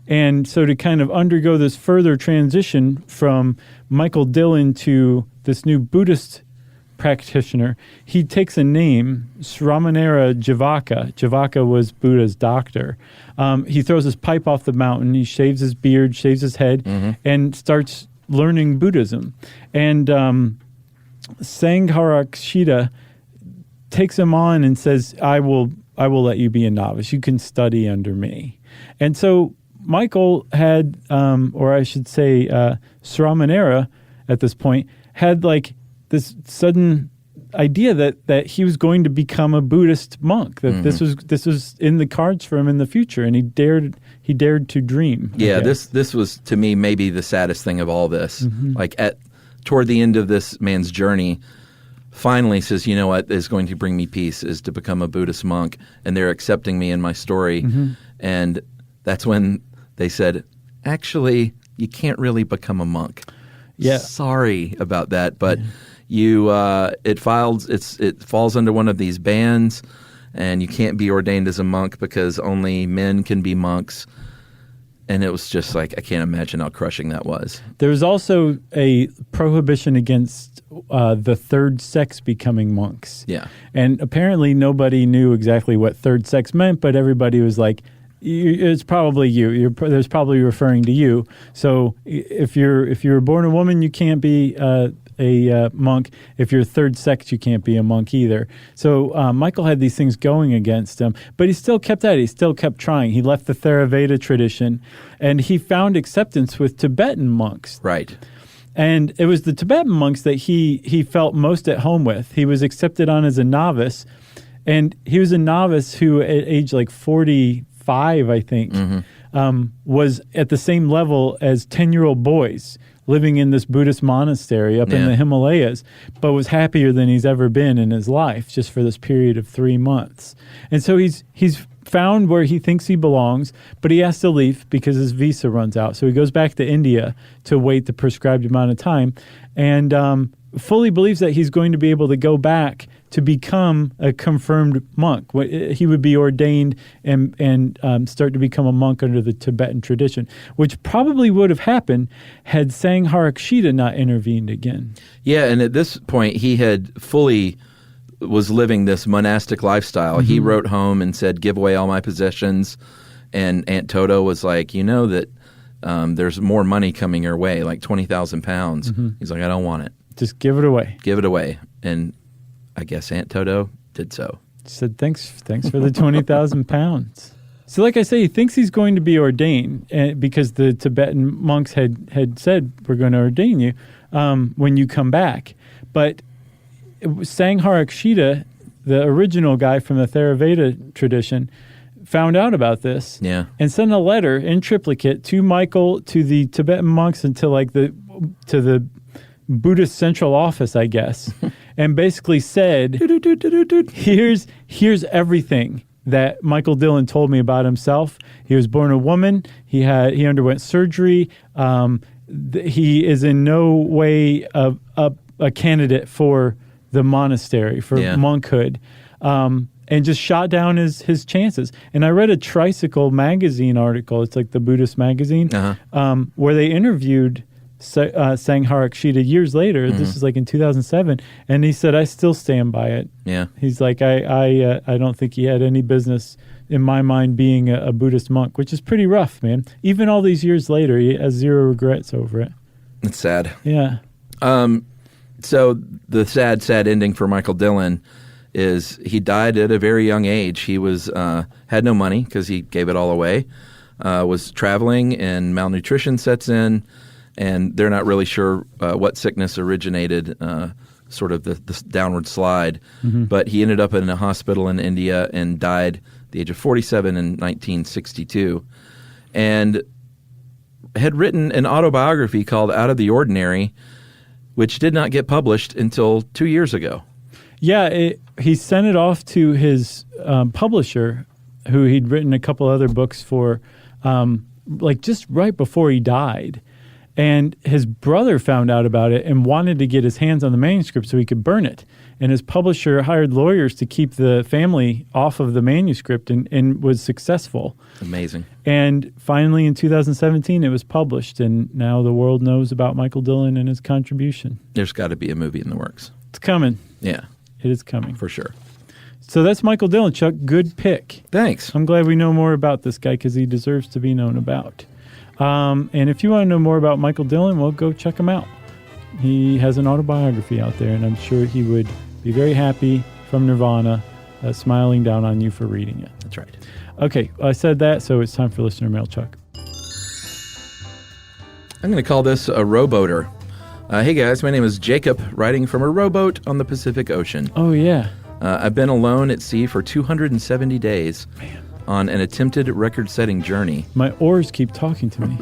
And so to kind of undergo this further transition from Michael Dillon to this new Buddhist practitioner, he takes a name, Sramanera Javaka. Javaka was Buddha's doctor. He throws his pipe off the mountain, he shaves his beard, shaves his head, and starts learning Buddhism. And Sangharakshita takes him on and says, I will let you be a novice. You can study under me. And so Michael had, or I should say, Sramanera at this point, had like this sudden idea that he was going to become a Buddhist monk, that this was in the cards for him in the future, and he dared to dream. Yeah, this was, to me, maybe the saddest thing of all this. Like toward the end of this man's journey, finally says, you know what is going to bring me peace is to become a Buddhist monk, and they're accepting me in my story. And that's when they said, actually, you can't really become a monk. Yeah. Sorry about that, but it falls under one of these bans, and you can't be ordained as a monk because only men can be monks. And it was just like, I can't imagine how crushing that was. There was also a prohibition against the third sex becoming monks. Yeah. And apparently nobody knew exactly what third sex meant, but everybody was like, it's probably you. There's probably referring to you. So if you're born a woman, you can't be a monk. If you're third sex, you can't be a monk either. So Michael had these things going against him, but he still kept at it. He still kept trying. He left the Theravada tradition, and he found acceptance with Tibetan monks. Right. And it was the Tibetan monks that he felt most at home with. He was accepted on as a novice, and he was a novice who, at age like 45, I think, was at the same level as 10-year-old boys living in this Buddhist monastery up in the Himalayas, but was happier than he's ever been in his life just for this period of 3 months. And so he's found where he thinks he belongs, but he has to leave because his visa runs out. So he goes back to India to wait the prescribed amount of time, and fully believes that he's going to be able to go back to become a confirmed monk. He would be ordained and start to become a monk under the Tibetan tradition, which probably would have happened had Sangharakshita not intervened again. Yeah, and at this point, he had fully was living this monastic lifestyle. He wrote home and said, give away all my possessions. And Aunt Toto was like, you know that there's more money coming your way, like 20,000 pounds. He's like, I don't want it. Just give it away. Give it away. And I guess Aunt Toto did so. Said, thanks for the 20,000 pounds. So like I say, he thinks he's going to be ordained because the Tibetan monks had said, we're going to ordain you when you come back. But Sangharakshita, the original guy from the Theravada tradition, found out about this and sent a letter in triplicate to Michael, to the Tibetan monks, and to the Buddhist central office, I guess, and basically said, here's everything that Michael Dillon told me about himself. He was born a woman. He underwent surgery. He is in no way a candidate for the monastery, for monkhood. and just shot down his chances. And I read a Tricycle magazine article. It's like the Buddhist magazine, where they interviewed Sangha Rakshita years later. This is like in 2007, and he said, "I still stand by it." Yeah, he's like, I don't think he had any business, in my mind, being a Buddhist monk, which is pretty rough, man. Even all these years later, he has zero regrets over it. It's sad. Yeah. So the sad ending for Michael Dillon is he died at a very young age. He was had no money because he gave it all away. Was traveling, and malnutrition sets in. And they're not really sure what sickness originated, sort of the downward slide. But he ended up in a hospital in India and died at the age of 47 in 1962. And had written an autobiography called Out of the Ordinary, which did not get published until 2 years ago. Yeah, he sent it off to his publisher, who he'd written a couple other books for, like just right before he died. And his brother found out about it and wanted to get his hands on the manuscript so he could burn it. And his publisher hired lawyers to keep the family off of the manuscript and was successful. Amazing. And finally, in 2017, it was published. And now the world knows about Michael Dillon and his contribution. There's got to be a movie in the works. It's coming. Yeah. It is coming. For sure. So that's Michael Dillon, Chuck. Good pick. Thanks. I'm glad we know more about this guy because he deserves to be known about. And if you want to know more about Michael Dillon, well, go check him out. He has an autobiography out there, and I'm sure he would be very happy from Nirvana, smiling down on you for reading it. That's right. Okay, I said that, so it's time for listener mail, Chuck. I'm going to call this a rowboater. Hey, guys, my name is Jacob, writing from a rowboat on the Pacific Ocean. Oh, yeah. I've been alone at sea for 270 days. Man. On an attempted record-setting journey. My oars keep talking to me.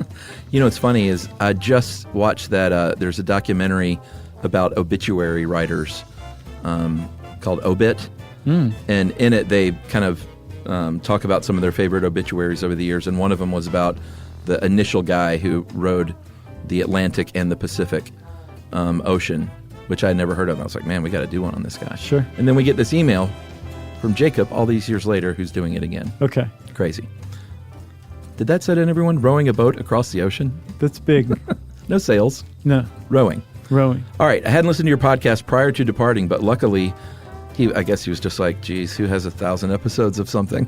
You know what's funny is I just watched that, there's a documentary about obituary writers called Obit. And in it they kind of talk about some of their favorite obituaries over the years, and one of them was about the initial guy who rode the Atlantic and the Pacific Ocean, which I had never heard of. I was like, man, we got to do one on this guy. Sure. And then we get this email from Jacob all these years later, who's doing it again. Okay. Crazy. Did that set in, everyone? Rowing a boat across the ocean? That's big. No sails. No. Rowing. Rowing. All right. I hadn't listened to your podcast prior to departing, but luckily, I guess he was just like, geez, who has 1,000 episodes of something?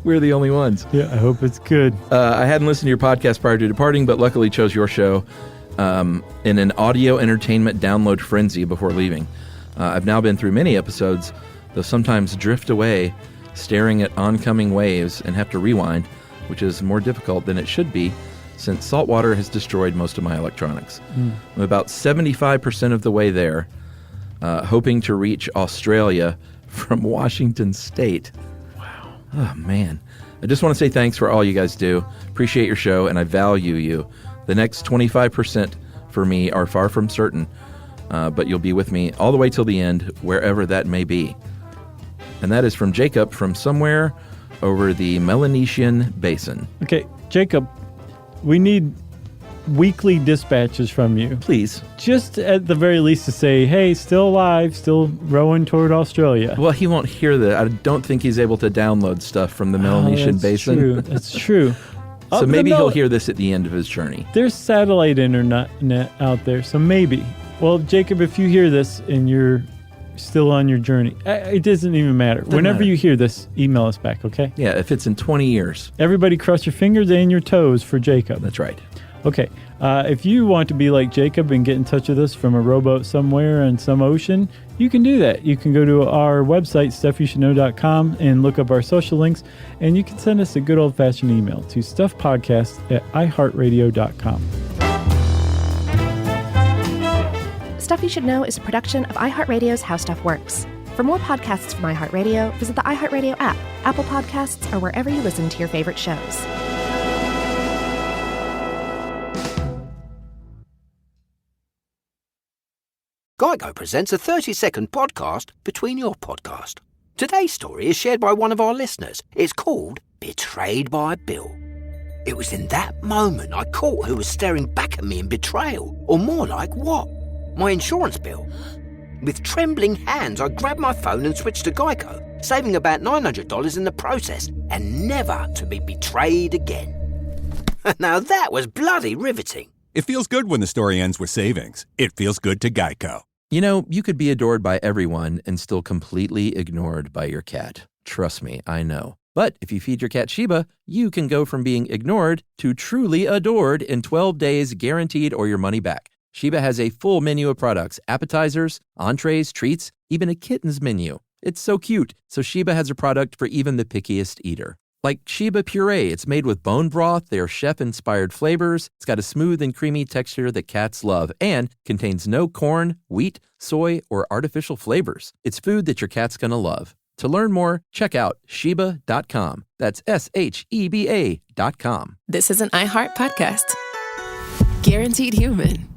We're the only ones. Yeah, I hope it's good. I hadn't listened to your podcast prior to departing, but luckily chose your show in an audio entertainment download frenzy before leaving. I've now been through many episodes, though sometimes drift away staring at oncoming waves and have to rewind, which is more difficult than it should be since saltwater has destroyed most of my electronics. I'm about 75% of the way there, hoping to reach Australia from Washington State. Wow. Oh, man. I just want to say thanks for all you guys do. Appreciate your show, and I value you. The next 25% for me are far from certain, but you'll be with me all the way till the end, wherever that may be. And that is from Jacob from somewhere over the Melanesian Basin. Okay, Jacob, we need weekly dispatches from you. Please. Just at the very least to say, hey, still alive, still rowing toward Australia. Well, he won't hear that. I don't think he's able to download stuff from the Melanesian Basin. True. That's true. So maybe he'll hear this at the end of his journey. There's satellite internet out there, so maybe. Well, Jacob, if you hear this and you're still on your journey, it doesn't even matter. Whenever you hear this, email us back, okay? Yeah, if it's in 20 years. Everybody cross your fingers and your toes for Jacob. That's right. Okay. If you want to be like Jacob and get in touch with us from a rowboat somewhere in some ocean, you can do that. You can go to our website, stuffyoushouldknow.com, and look up our social links, and you can send us a good old-fashioned email to stuffpodcast@iheartradio.com. Stuff You Should Know is a production of iHeartRadio's How Stuff Works. For more podcasts from iHeartRadio, visit the iHeartRadio app, Apple Podcasts, or wherever you listen to your favorite shows. Geico presents a 30-second podcast between your podcast. Today's story is shared by one of our listeners. It's called Betrayed by Bill. It was in that moment I caught who was staring back at me in betrayal, or more like what? My insurance bill. With trembling hands, I grabbed my phone and switched to Geico. saving about $900 in the process, and never to be betrayed again. Now that was bloody riveting. It feels good when the story ends with savings. It feels good to Geico. You know, you could be adored by everyone and still completely ignored by your cat. Trust me, I know. But if you feed your cat Sheba, you can go from being ignored to truly adored in 12 days, guaranteed, or your money back. Sheba has a full menu of products, appetizers, entrees, treats, even a kitten's menu. It's so cute, so Sheba has a product for even the pickiest eater. Like Sheba Puree, it's made with bone broth, they are chef-inspired flavors, it's got a smooth and creamy texture that cats love, and contains no corn, wheat, soy, or artificial flavors. It's food that your cat's gonna love. To learn more, check out Sheba.com. That's SHEBA.com. This is an iHeart podcast. Guaranteed human.